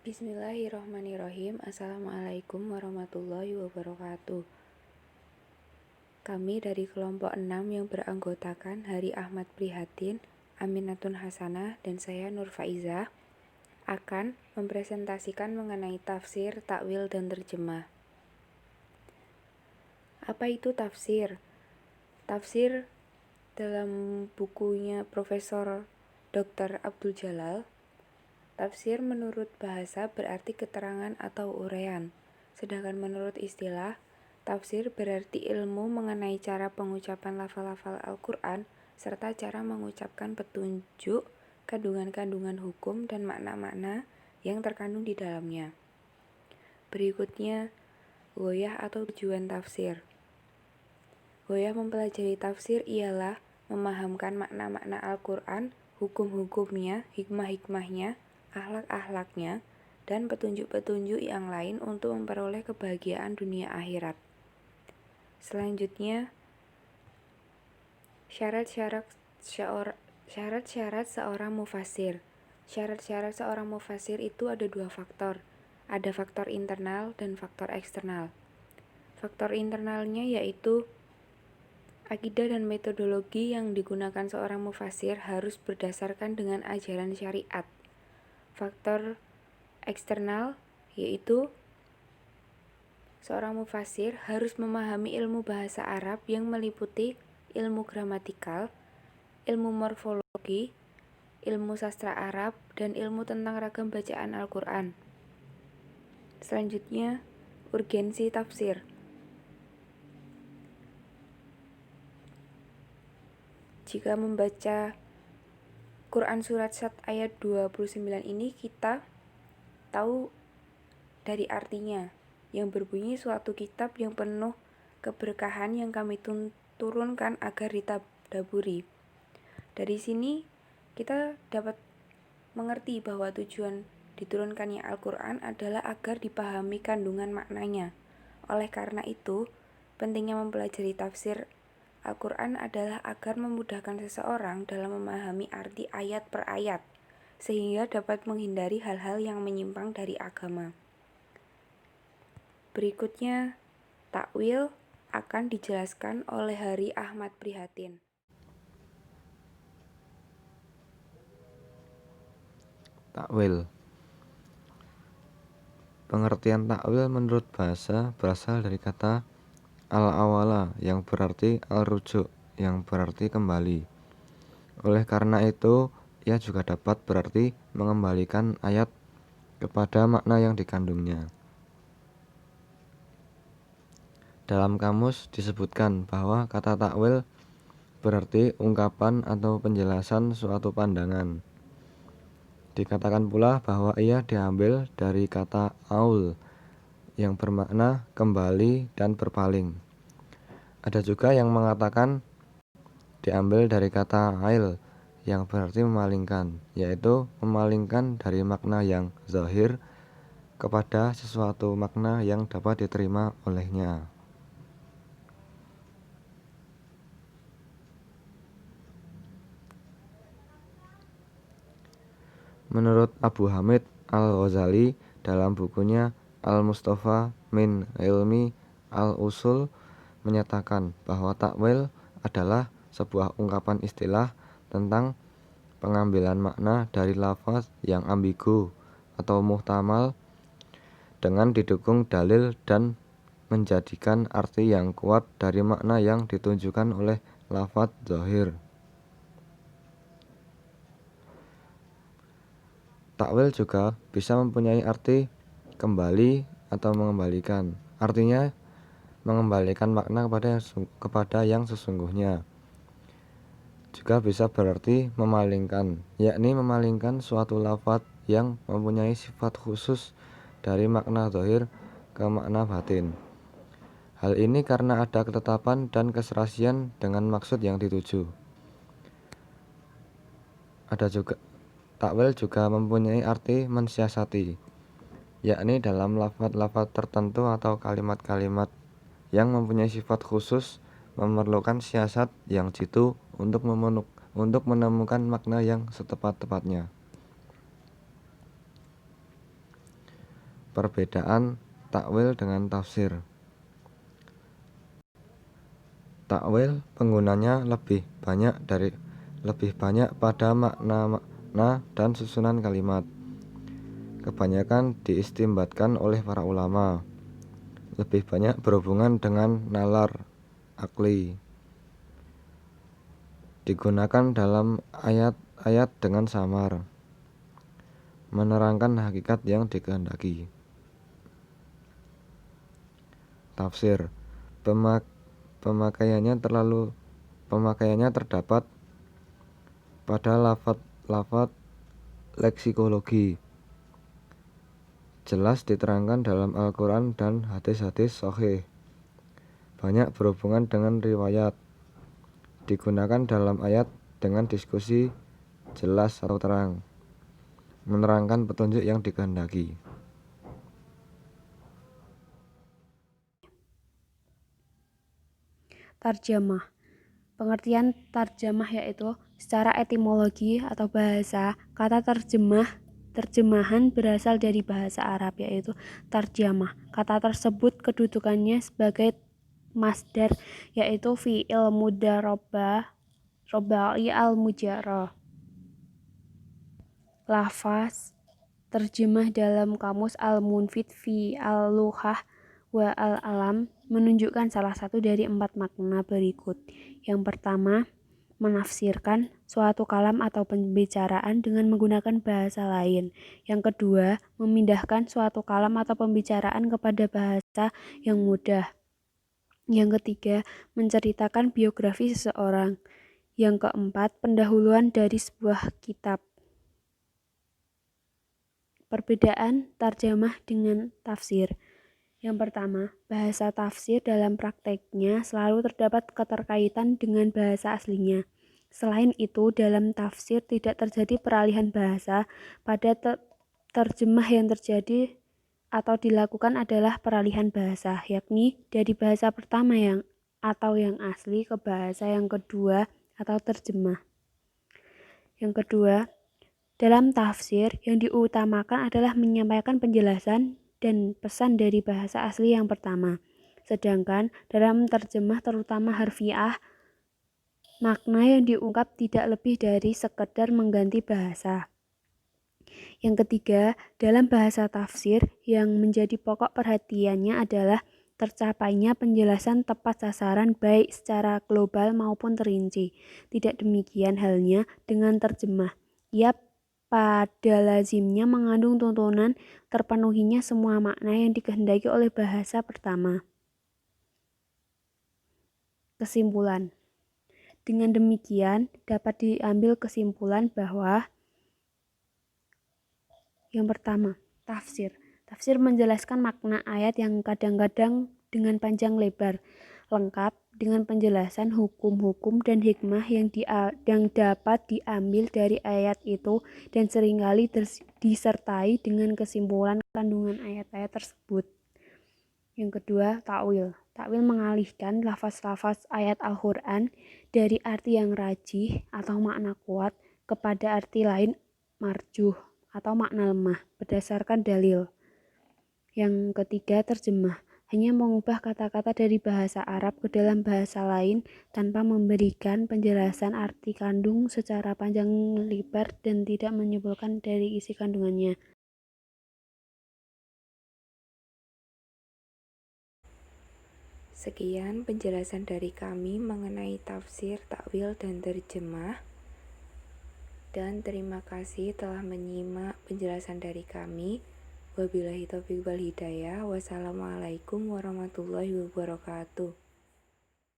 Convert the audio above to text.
Bismillahirrohmanirrohim. Assalamualaikum warahmatullahi wabarakatuh. Kami dari kelompok 6 yang beranggotakan Hari Ahmad Prihatin, Aminatun Hasanah, dan saya Nur Faizah akan mempresentasikan mengenai tafsir, takwil, dan terjemah. Apa itu tafsir? Tafsir dalam bukunya Profesor Dr. Abdul Jalal, tafsir menurut bahasa berarti keterangan atau uraian, sedangkan menurut istilah, tafsir berarti ilmu mengenai cara pengucapan lafal-lafal Al-Quran serta cara mengucapkan petunjuk, kandungan-kandungan hukum, dan makna-makna yang terkandung di dalamnya. Berikutnya, ghoyah atau tujuan tafsir. Ghoyah mempelajari tafsir ialah memahamkan makna-makna Al-Quran, hukum-hukumnya, hikmah-hikmahnya, akhlak-akhlaknya, dan petunjuk-petunjuk yang lain untuk memperoleh kebahagiaan dunia akhirat. Selanjutnya, syarat-syarat seorang mufassir. Syarat-syarat seorang mufassir itu ada 2 faktor. Ada faktor internal dan faktor eksternal. Faktor internalnya yaitu akidah dan metodologi yang digunakan seorang mufassir harus berdasarkan dengan ajaran syariat. Faktor eksternal yaitu seorang mufassir harus memahami ilmu bahasa Arab yang meliputi ilmu gramatikal, ilmu morfologi, ilmu sastra Arab, dan ilmu tentang ragam bacaan Al-Quran. Selanjutnya, urgensi tafsir. Jika membaca Quran Surat Sad ayat 29 ini, kita tahu dari artinya, yang berbunyi suatu kitab yang penuh keberkahan yang kami turunkan agar ditadaburi. Dari sini kita dapat mengerti bahwa tujuan diturunkannya Al-Quran adalah agar dipahami kandungan maknanya. Oleh karena itu, pentingnya mempelajari tafsir Al-Quran adalah agar memudahkan seseorang dalam memahami arti ayat per ayat, sehingga dapat menghindari hal-hal yang menyimpang dari agama. Berikutnya, takwil akan dijelaskan oleh Hari Ahmad Prihatin. Takwil. Pengertian takwil menurut bahasa berasal dari kata al-awala yang berarti al-rujuk, yang berarti kembali. Oleh karena itu, ia juga dapat berarti mengembalikan ayat kepada makna yang dikandungnya. Dalam kamus disebutkan bahwa kata takwil berarti ungkapan atau penjelasan suatu pandangan. Dikatakan pula bahwa ia diambil dari kata aul yang bermakna kembali dan berpaling. Ada juga yang mengatakan diambil dari kata ail yang berarti memalingkan, yaitu memalingkan dari makna yang zahir kepada sesuatu makna yang dapat diterima olehnya. Menurut Abu Hamid Al-Ghazali dalam bukunya Al-Mustafa min Ilmi Al-Usul menyatakan bahwa takwil adalah sebuah ungkapan istilah tentang pengambilan makna dari lafaz yang ambigu atau muhtamal dengan didukung dalil dan menjadikan arti yang kuat dari makna yang ditunjukkan oleh lafaz zahir. Takwil juga bisa mempunyai arti kembali atau mengembalikan. Artinya mengembalikan makna kepada yang sesungguhnya. Juga bisa berarti memalingkan, yakni memalingkan suatu lafaz yang mempunyai sifat khusus dari makna zahir ke makna batin. Hal ini karena ada ketetapan dan keserasian dengan maksud yang dituju. Takwil juga mempunyai arti mensiasati, yakni dalam lafaz-lafaz tertentu atau kalimat-kalimat yang mempunyai sifat khusus memerlukan siasat yang jitu untuk menemukan makna yang setepat-tepatnya. Perbedaan takwil dengan tafsir. Takwil penggunanya lebih banyak pada makna dan susunan kalimat. Kebanyakan diistimbatkan oleh para ulama. Lebih banyak berhubungan dengan nalar akli. Digunakan dalam ayat-ayat dengan samar, menerangkan hakikat yang dikehendaki. Tafsir. Pemakaiannya terdapat pada lafaz leksikologi. Jelas diterangkan dalam Al-Quran dan hadis-hadis sahih. Banyak berhubungan dengan riwayat. Digunakan dalam ayat dengan diskusi jelas atau terang, menerangkan petunjuk yang dikehendaki. Tarjamah. Pengertian tarjamah yaitu secara etimologi atau bahasa, kata terjemahan berasal dari bahasa Arab yaitu tarjamah. Kata tersebut kedudukannya sebagai masdar yaitu fi'il robai al-mujarrah. Lafaz terjemah dalam kamus Al-Munfid fi al-Lughah wa al-Alam menunjukkan salah satu dari 4 makna berikut. Yang pertama, menafsirkan suatu kalam atau pembicaraan dengan menggunakan bahasa lain. Yang kedua, memindahkan suatu kalam atau pembicaraan kepada bahasa yang mudah. Yang ketiga, menceritakan biografi seseorang. Yang keempat, pendahuluan dari sebuah kitab. Perbedaan tarjamah dengan tafsir. Yang pertama, bahasa tafsir dalam prakteknya selalu terdapat keterkaitan dengan bahasa aslinya. Selain itu, dalam tafsir tidak terjadi peralihan bahasa. Pada terjemah yang terjadi atau dilakukan adalah peralihan bahasa, yakni dari bahasa pertama yang asli ke bahasa yang kedua atau terjemah. Yang kedua, dalam tafsir yang diutamakan adalah menyampaikan penjelasan dan pesan dari bahasa asli yang pertama. Sedangkan dalam terjemah terutama harfiah, makna yang diungkap tidak lebih dari sekedar mengganti bahasa. Yang ketiga, dalam bahasa tafsir yang menjadi pokok perhatiannya adalah tercapainya penjelasan tepat sasaran baik secara global maupun terinci. Tidak demikian halnya dengan terjemah. Ia pada lazimnya mengandung tuntunan terpenuhinya semua makna yang dikehendaki oleh bahasa pertama. Kesimpulan. Dengan demikian dapat diambil kesimpulan bahwa yang pertama, tafsir. Tafsir menjelaskan makna ayat yang kadang-kadang dengan panjang lebar, lengkap dengan penjelasan hukum-hukum dan hikmah yang dapat diambil dari ayat itu dan seringkali disertai dengan kesimpulan kandungan ayat-ayat tersebut. Yang kedua, takwil. Takwil mengalihkan lafaz-lafaz ayat Al-Quran dari arti yang rajih atau makna kuat kepada arti lain marjuh atau makna lemah berdasarkan dalil. Yang ketiga, terjemah. Hanya mengubah kata-kata dari bahasa Arab ke dalam bahasa lain tanpa memberikan penjelasan arti kandung secara panjang lebar dan tidak menyimpulkan dari isi kandungannya. Sekian penjelasan dari kami mengenai tafsir, takwil, dan terjemah. Dan terima kasih telah menyimak penjelasan dari kami. Wabillahi taufiq wal hidayah. Wassalamualaikum warahmatullahi wabarakatuh.